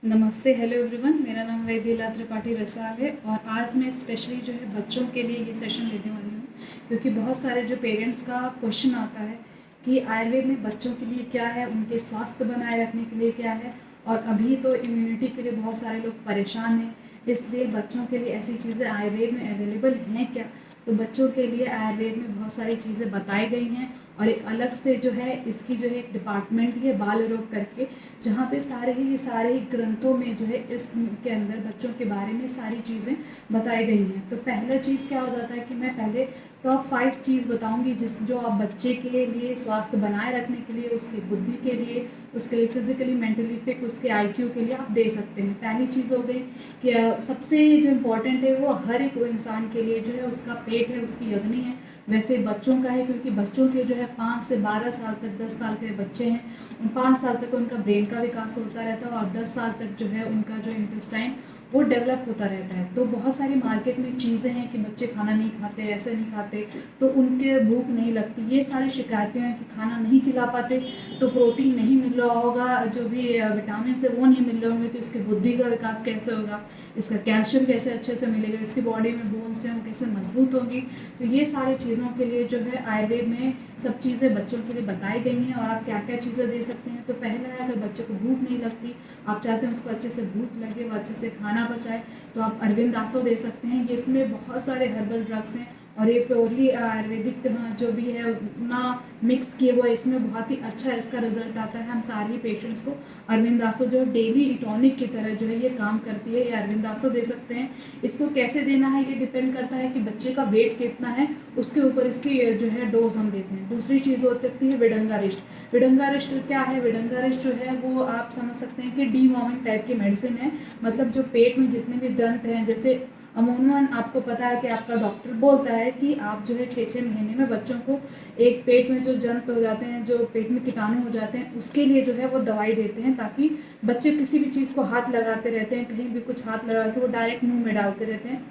नमस्ते, hello everyone. मेरा नाम वैदिला त्रिपाठी रसाल है और आज मैं स्पेशली जो है बच्चों के लिए ये सेशन लेने वाली हूँ, क्योंकि बहुत सारे जो पेरेंट्स का क्वेश्चन आता है कि आयुर्वेद में बच्चों के लिए क्या है, उनके स्वास्थ्य बनाए रखने के लिए क्या है। और अभी तो इम्यूनिटी के लिए बहुत सारे लोग परेशान हैं, इसलिए बच्चों के लिए ऐसी चीज़ें आयुर्वेद में अवेलेबल हैं क्या। तो बच्चों के लिए आयुर्वेद में बहुत सारी चीज़ें बताई गई हैं और एक अलग से जो है इसकी जो है एक डिपार्टमेंट ही है बाल रोग करके, जहाँ पे सारे ही ग्रंथों में जो है इसके अंदर बच्चों के बारे में सारी चीज़ें बताई गई हैं। तो पहला चीज़ क्या हो जाता है कि मैं पहले टॉप 5 चीज़ बताऊंगी जो आप बच्चे के लिए स्वास्थ्य बनाए रखने के लिए, उसकी बुद्धि के लिए, उसके लिए फिजिकली मेंटली फिट, उसके आईक्यू के लिए आप दे सकते हैं। पहली चीज़ हो गई कि सबसे जो इम्पोर्टेंट है वो हर एक इंसान के लिए जो है उसका पेट है, उसकी अग्नि है। वैसे बच्चों का है, क्योंकि बच्चों के जो है 5 से 12 साल तक, 10 साल के बच्चे हैं, उन 5 साल तक उनका ब्रेन का विकास होता रहता है और 10 साल तक जो है उनका जो इंटेस्टाइन वो डेवलप होता रहता है। तो बहुत सारी मार्केट में चीज़ें हैं कि बच्चे खाना नहीं खाते, ऐसे नहीं खाते, तो उनके भूख नहीं लगती, ये सारी शिकायतें हैं कि खाना नहीं खिला पाते तो प्रोटीन नहीं मिल रहा होगा, जो भी विटामिन है वो नहीं मिल रहे होंगे, तो इसकी बुद्धि का विकास कैसे होगा, इसका कैल्शियम कैसे अच्छे से मिलेगा, इसकी बॉडी में बोन्स जो है वो कैसे मजबूत होंगी। तो ये सारी चीज़ों के लिए जो है आयुर्वेद में सब चीज़ें बच्चों के लिए बताई गई हैं और आप क्या क्या चीज़ें दे सकते हैं। तो पहला है, अगर बच्चे को भूख नहीं लगती, आप चाहते हैं उसको अच्छे से भूख लगे, वो अच्छे से खाना पचाए, तो आप अरविंद आसो दे सकते हैं। ये इसमें बहुत सारे हर्बल ड्रग्स हैं और ये प्योरली आयुर्वेदिक जो भी है ना मिक्स किए हुआ, इसमें बहुत ही अच्छा इसका रिजल्ट आता है। हम सारे ही पेशेंट्स को अरविंदासो जो डेली टॉनिक की तरह जो है ये काम करती है, ये अरविंदासो दे सकते हैं। इसको कैसे देना है ये डिपेंड करता है कि बच्चे का वेट कितना है, उसके ऊपर इसकी जो है डोज हम देते हैं। दूसरी चीज़ हो सकती है विडंगारिष्ट। विडंगारिष्ट क्या है? विडंगारिष्ट जो है वो आप समझ सकते हैं कि डीवॉर्मिंग टाइप की मेडिसिन है। मतलब जो पेट में जितने भी दंत हैं, जैसे अमूमन आपको पता है कि आपका डॉक्टर बोलता है कि आप जो है 6-6 महीने में बच्चों को एक पेट में जो जंत हो जाते हैं, जो पेट में कीटाणु हो जाते हैं, उसके लिए जो है वो दवाई देते हैं, ताकि बच्चे किसी भी चीज़ को हाथ लगाते रहते हैं, कहीं भी कुछ हाथ लगा के वो डायरेक्ट मुंह में डालते रहते हैं,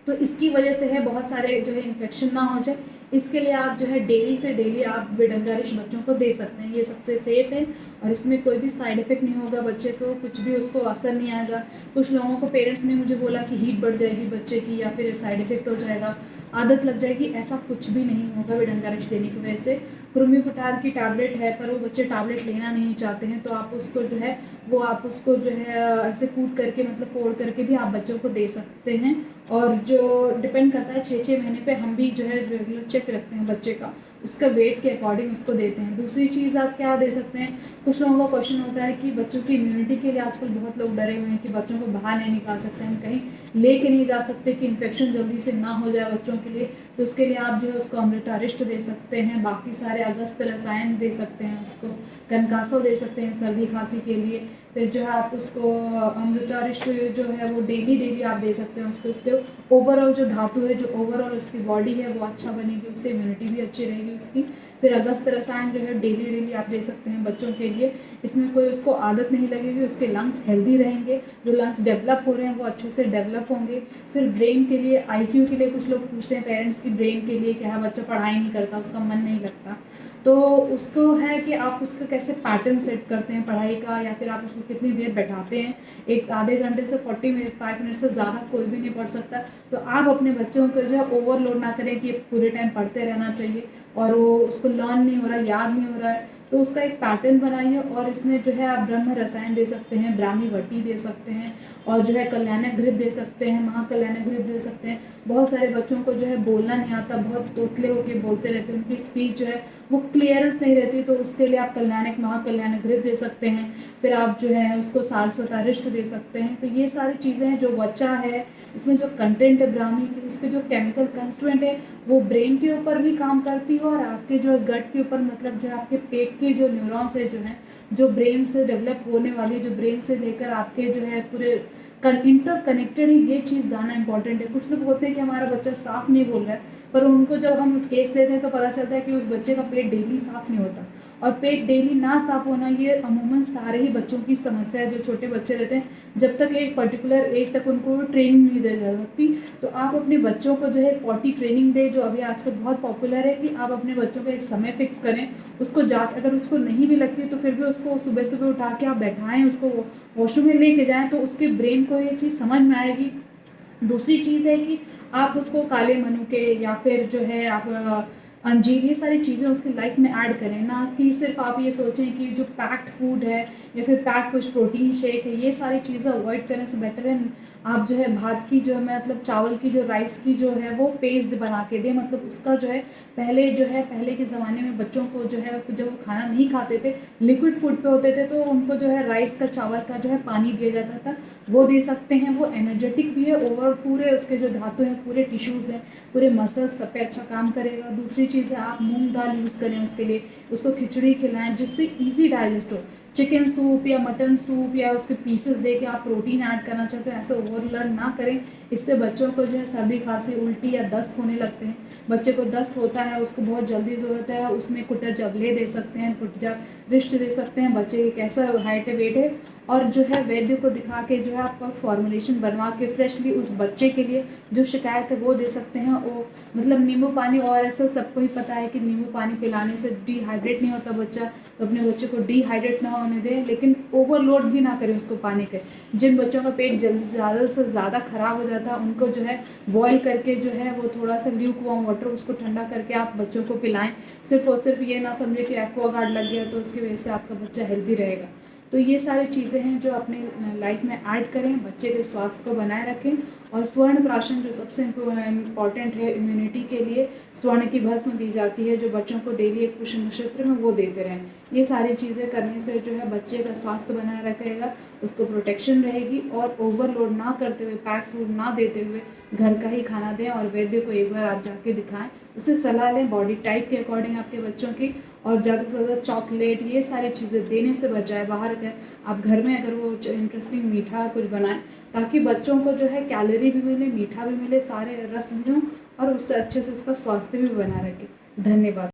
तो इसकी वजह से है बहुत सारे जो है इन्फेक्शन ना हो जाए। इसके लिए आप जो है डेली से डेली आप विडंगारिश बच्चों को दे सकते हैं। ये सबसे सेफ है और इसमें कोई भी साइड इफेक्ट नहीं होगा, बच्चे को कुछ भी उसको असर नहीं आएगा। कुछ लोगों को पेरेंट्स ने मुझे बोला कि हीट बढ़ जाएगी बच्चे की या फिर साइड इफेक्ट हो जाएगा, आदत लग जाएगी, ऐसा कुछ भी नहीं होगा विडंगारिश देने की वजह से। कृमि कुटार की टैबलेट है, पर वो बच्चे टैबलेट लेना नहीं चाहते हैं, तो आप उसको जो है आप उसको जो है ऐसे कूट करके, मतलब फोड़ करके भी आप बच्चों को दे सकते हैं। और जो डिपेंड करता है 6-6 महीने पे हम भी जो है रेगुलर चेक रखते हैं बच्चे का, उसका वेट के अकॉर्डिंग उसको देते हैं। दूसरी चीज़ आप क्या दे सकते हैं, कुछ लोगों का क्वेश्चन होता है कि बच्चों की इम्यूनिटी के लिए आजकल बहुत लोग डरे हुए हैं कि बच्चों को बाहर नहीं निकाल सकते, हम कहीं लेके नहीं जा सकते कि इन्फेक्शन जल्दी से ना हो जाए बच्चों के लिए, तो उसके लिए आप जो है उसको अमृतारिष्ट दे सकते हैं, बाकी सारे अगस्त रसायन दे सकते हैं, उसको कनकासो दे सकते हैं सर्दी खांसी के लिए। फिर जो है आप उसको अमृतारिष्ट जो है वो डेली आप दे सकते हैं उसको। उसके ओवरऑल जो धातु है, जो ओवरऑल उसकी बॉडी है वो अच्छा बनेगी, उससे इम्यूनिटी भी अच्छी रहेगी उसकी। फिर अगस्त रसायन जो है डेली आप दे सकते हैं बच्चों के लिए। इसमें कोई उसको आदत नहीं लगेगी, उसके लंग्स हेल्दी रहेंगे, जो लंग्स डेवलप हो रहे हैं वो अच्छे से डेवलप होंगे। फिर ब्रेन के लिए, आईक्यू के लिए कुछ लोग पूछते हैं पेरेंट्स की ब्रेन के लिए क्या है, बच्चा पढ़ाई नहीं करता, उसका मन नहीं लगता, तो उसको है कि आप उसको कैसे पैटर्न सेट करते हैं पढ़ाई का, या फिर आप उसको कितनी देर बैठाते हैं। एक आधे घंटे से 45 मिनट से ज़्यादा कोई भी नहीं पढ़ सकता, तो आप अपने बच्चों को जो है ओवरलोड ना करें कि पूरे टाइम पढ़ते रहना चाहिए और वो उसको लर्न नहीं हो रहा, याद नहीं हो रहा है, तो उसका एक पैटर्न बनाइए। और इसमें जो है आप ब्रह्म रसायन दे सकते हैं, ब्राह्मी वटी दे सकते हैं, और जो है कल्याणक घृत दे सकते हैं, महाकल्याणक घृत दे सकते हैं। बहुत सारे बच्चों को जो है बोलना नहीं आता, बहुत तोतले होकर बोलते रहते हैं, उनकी स्पीच जो है वो क्लियरेंस नहीं रहती, तो उसके लिए आप कल्याणक महाकल्याणक घृत दे सकते हैं। फिर आप जो है उसको सारस्वतारिष्ट दे सकते हैं। तो ये सारी चीज़ें हैं, जो बच्चा है इसमें जो कंटेंट है ब्राह्मी की, इसके जो केमिकल कंस्टिट्यूएंट है वो ब्रेन के ऊपर भी काम करती है और आपके जो गट के ऊपर, मतलब जो आपके पेट के जो न्यूरॉन्स है जो है, जो ब्रेन से डेवलप होने वाली, जो ब्रेन से लेकर आपके जो है पूरे इंटर कनेक्टेड है, ये चीज़ जानना इंपॉर्टेंट है। कुछ लोग बोलते हैं कि हमारा बच्चा साफ नहीं बोल रहा है, पर उनको जब हम केस लेते हैं तो पता चलता है कि उस बच्चे का पेट डेली साफ नहीं होता और पेट डेली ना साफ होना ये अमूमन सारे ही बच्चों की समस्या है। जो छोटे बच्चे रहते हैं, जब तक एक पर्टिकुलर एज तक उनको ट्रेनिंग नहीं दी जा सकती, तो आप अपने बच्चों को जो है पॉटी ट्रेनिंग दे, जो अभी आजकल बहुत पॉपुलर है कि आप अपने बच्चों को एक समय फिक्स करें, उसको अगर उसको नहीं भी लगती तो फिर भी उसको सुबह सुबह उठा के आप बैठाएं, उसको वॉशरूम में लेके जाएं, तो उसके ब्रेन को ये चीज़ समझ में आएगी। दूसरी चीज़ है कि आप उसको काले मनुके या फिर जो है आप अंजीर, ये सारी चीज़ें उसकी लाइफ में ऐड करें, ना कि सिर्फ आप ये सोचें कि जो पैक्ड फूड है या फिर पैक्ड कुछ प्रोटीन शेक है, ये सारी चीज़ें अवॉइड करने से बेटर है आप जो है भात की जो है मतलब चावल की जो राइस की जो है वो पेस्ट बना के दें। मतलब उसका जो है पहले के ज़माने में बच्चों को जो है जब वो खाना नहीं खाते थे, लिक्विड फूड पे होते थे, तो उनको जो है राइस का चावल का जो है पानी दिया जाता था, वो दे सकते हैं। वो एनर्जेटिक भी है, ओवर पूरे उसके जो धातु हैं, पूरे टिश्यूज़ हैं, पूरे मसल्स सब पे अच्छा काम करेगा। दूसरी चीज़ है आप मूंग दाल यूज़ करें उसके लिए, उसको खिचड़ी खिलाएं जिससे ईजी डाइजेस्ट हो। चिकन सूप या मटन सूप या उसके पीसेस दे के आप प्रोटीन ऐड करना चाहते हो, ऐसे ओवरलोड ना करें। इससे बच्चों को जो है सर्दी खांसी उल्टी या दस्त होने लगते हैं। बच्चे को दस्त होता है, उसको बहुत जल्दी ज़रूरत है, उसमें कुटा जबले दे सकते हैं, कुटा रिस्ट दे सकते हैं, बच्चे की कैसा हाइट है वेट है, और जो है वैद्य को दिखा के जो है आप फॉर्मुलेशन बनवा के फ्रेशली उस बच्चे के लिए जो शिकायत है वो दे सकते हैं। वो मतलब नींबू पानी, और ऐसा सबको ही पता है कि नींबू पानी पिलाने से डिहाइड्रेट नहीं होता बच्चा, तो अपने बच्चे को डिहाइड्रेट ना होने दें, लेकिन ओवरलोड भी ना करें उसको पानी के। जिन बच्चों का पेट जल्दी ज़्यादा से ज़्यादा ख़राब हो जाता है उनको जो है बॉयल करके जो है वो थोड़ा सा ल्यूक वार्म वाटर उसको ठंडा करके आप बच्चों को पिलाएं। सिर्फ और सिर्फ ये ना समझे कि एक्वागार्ड लग गया तो उसकी वजह से आपका बच्चा हेल्दी रहेगा। तो ये सारी चीज़ें हैं जो अपने लाइफ में ऐड करें, बच्चे के स्वास्थ्य को बनाए रखें। और स्वर्ण प्राशन जो सबसे इम्पॉर्टेंट है इम्यूनिटी के लिए, स्वर्ण की भस्म दी जाती है जो बच्चों को डेली एक पुष्प नक्षत्र में वो देते रहें। ये सारी चीज़ें करने से जो है बच्चे का स्वास्थ्य बनाए रखेगा, उसको प्रोटेक्शन रहेगी, और ओवरलोड ना करते हुए, पैक फूड ना देते हुए घर का ही खाना दें। और वैद्य को एक बार आप जाके दिखाएं, उससे सलाह लें बॉडी टाइप के अकॉर्डिंग आपके बच्चों की। और ज़्यादा से ज़्यादा चॉकलेट ये सारी चीज़ें देने से बचाए। बाहर का आप घर में अगर वो इंटरेस्टिंग मीठा कुछ बनाएं, ताकि बच्चों को जो है कैलोरी भी मिले, मीठा भी मिले, सारे रस मिलें, और उससे अच्छे से उसका स्वास्थ्य भी बना रखे। धन्यवाद।